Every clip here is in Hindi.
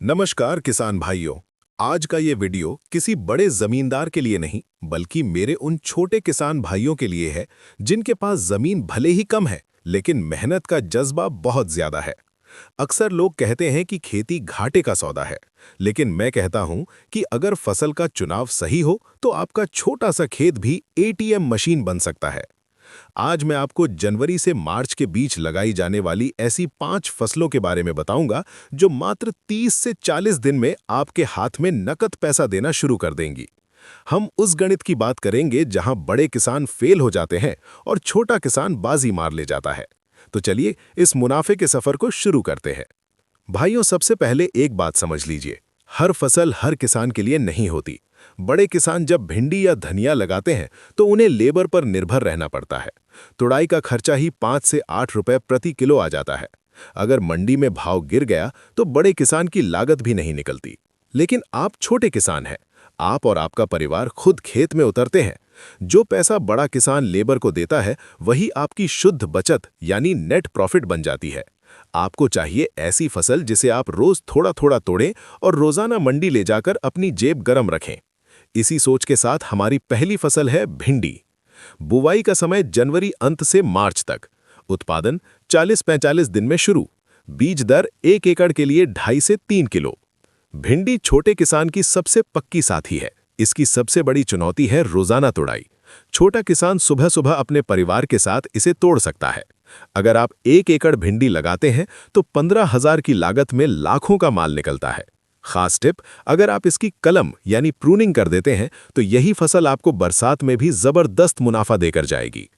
नमस्कार किसान भाइयों। आज का ये वीडियो किसी बड़े जमींदार के लिए नहीं बल्कि मेरे उन छोटे किसान भाइयों के लिए है जिनके पास जमीन भले ही कम है लेकिन मेहनत का जज्बा बहुत ज्यादा है। अक्सर लोग कहते हैं कि खेती घाटे का सौदा है, लेकिन मैं कहता हूं कि अगर फसल का चुनाव सही हो तो आपका छोटा सा खेत भी एटीएम मशीन बन सकता है। आज मैं आपको जनवरी से मार्च के बीच लगाई जाने वाली ऐसी 5 फसलों के बारे में बताऊंगा जो मात्र 30 से 40 दिन में आपके हाथ में नकद पैसा देना शुरू कर देंगी। हम उस गणित की बात करेंगे जहां बड़े किसान फेल हो जाते हैं और छोटा किसान बाजी मार ले जाता है। तो चलिए इस मुनाफे के सफर को शुरू करते हैं। भाइयों, सबसे पहले एक बात समझ लीजिए, हर फसल हर किसान के लिए नहीं होती। बड़े किसान जब भिंडी या धनिया लगाते हैं तो उन्हें लेबर पर निर्भर रहना पड़ता है। तुड़ाई का खर्चा ही 5 से 8 रुपए प्रति किलो आ जाता है। अगर मंडी में भाव गिर गया तो बड़े किसान की लागत भी नहीं निकलती। लेकिन आप छोटे किसान हैं, आप और आपका परिवार खुद खेत में उतरते हैं। जो पैसा बड़ा किसान लेबर को देता है वही आपकी शुद्ध बचत यानी नेट प्रॉफिट बन जाती है। आपको चाहिए ऐसी फसल जिसे आप रोज थोड़ा थोड़ा तोड़ें और रोजाना मंडी ले जाकर अपनी जेब गर्म रखें। इसी सोच के साथ हमारी पहली फसल है भिंडी। बुवाई का समय जनवरी अंत से मार्च तक। उत्पादन 40-45 दिन में शुरू। बीज दर 1 एकड़ के लिए 2.5 से 3 किलो। भिंडी छोटे किसान की सबसे पक्की साथी है। इसकी सबसे बड़ी चुनौती है रोजाना तोड़ाई। छोटा किसान सुबह सुबह अपने परिवार के साथ इसे तोड़ सकता है। अगर आप 1 एकड़ भिंडी लगाते हैं तो 15,000 की लागत में लाखों का माल निकलता है। खास टिप, अगर आप इसकी कलम यानी प्रूनिंग कर देते हैं तो यही फसल आपको बरसात में भी जबरदस्त मुनाफा देकर जाएगी।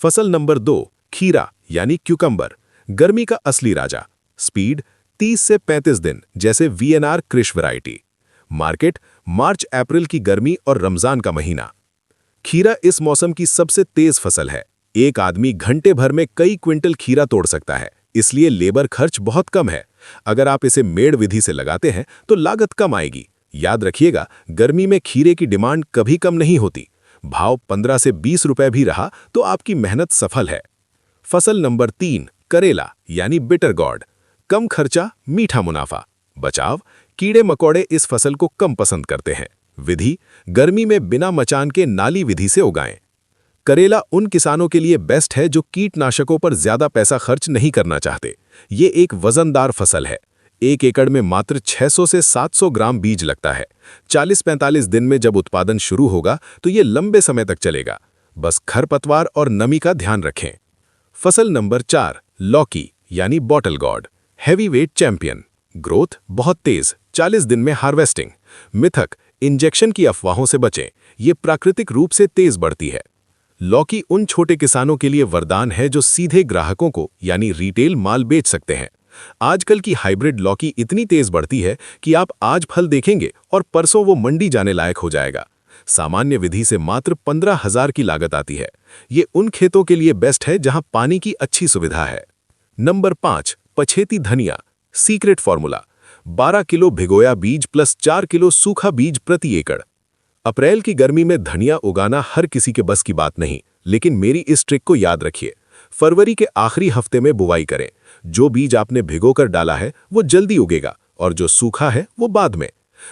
फसल नंबर 2, खीरा यानी क्यूकम्बर, गर्मी का असली राजा। स्पीड 30 से 35 दिन, जैसे वीएनआर कृष वैरायटी। मार्केट मार्च अप्रैल की गर्मी और रमजान का महीना। खीरा इस मौसम की सबसे तेज फसल है। एक आदमी घंटे भर में कई क्विंटल खीरा तोड़ सकता है, इसलिए लेबर खर्च बहुत कम है। अगर आप इसे मेड़ विधि से लगाते हैं तो लागत कम आएगी। याद रखिएगा, गर्मी में खीरे की डिमांड कभी कम नहीं होती। भाव 15 से 20 रुपए भी रहा तो आपकी मेहनत सफल है। फसल नंबर 3, करेला यानी बिटर गॉर्ड, कम खर्चा मीठा मुनाफा। बचाव, कीड़े मकोड़े इस फसल को कम पसंद करते हैं। विधि, गर्मी में बिना मचान के नाली विधि से उगाएं। करेला उन किसानों के लिए बेस्ट है जो कीटनाशकों पर ज्यादा पैसा खर्च नहीं करना चाहते। ये एक वजनदार फसल है। 1 एकड़ में मात्र 600 से 700 ग्राम बीज लगता है। 40-45 दिन में जब उत्पादन शुरू होगा तो ये लंबे समय तक चलेगा। बस खरपतवार और नमी का ध्यान रखें। फसल नंबर 4, लौकी यानी bottle gourd, heavy weight champion. Growth बहुत तेज, 40 दिन में हार्वेस्टिंग। मिथक, इंजेक्शन की अफवाहों से बचें, ये प्राकृतिक रूप से तेज बढ़ती है। लौकी उन छोटे किसानों के लिए वरदान है जो सीधे ग्राहकों को यानी रिटेल माल बेच सकते हैं। आजकल की हाइब्रिड लौकी इतनी तेज बढ़ती है कि आप आज फल देखेंगे और परसों वो मंडी जाने लायक हो जाएगा। सामान्य विधि से मात्र 15,000 की लागत आती है। ये उन खेतों के लिए बेस्ट है जहां पानी की अच्छी सुविधा है। नंबर 5, पछेती धनिया, सीक्रेट फॉर्मूला। 12 किलो भिगोया बीज प्लस 4 किलो सूखा बीज प्रति एकड़। अप्रैल की गर्मी में धनिया उगाना हर किसी के बस की बात नहीं, लेकिन मेरी इस ट्रिक को याद रखिए। फरवरी के आखिरी हफ्ते में बुवाई करें। जो बीज आपने भिगोकर डाला है वो जल्दी उगेगा और जो सूखा है वो बाद में।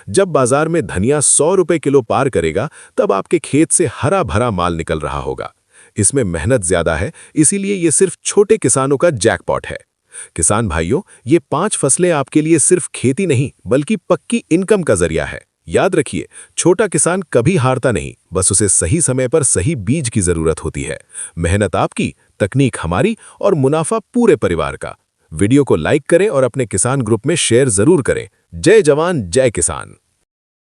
जब बाजार में धनिया 100 रुपए किलो पार करेगा तब आपके खेत से हरा भरा माल निकल रहा होगा। इसमें मेहनत ज्यादा है, इसीलिए ये सिर्फ छोटे किसानों का जैकपॉट है। किसान भाइयों, ये 5 फसलें आपके लिए सिर्फ खेती नहीं बल्कि पक्की इनकम का जरिया है। याद रखिए, छोटा किसान कभी हारता नहीं, बस उसे सही समय पर सही बीज की जरूरत होती है। मेहनत आपकी, तकनीक हमारी और मुनाफा पूरे परिवार का। वीडियो को लाइक करें और अपने किसान ग्रुप में शेयर जरूर करें। जय जवान जय किसान।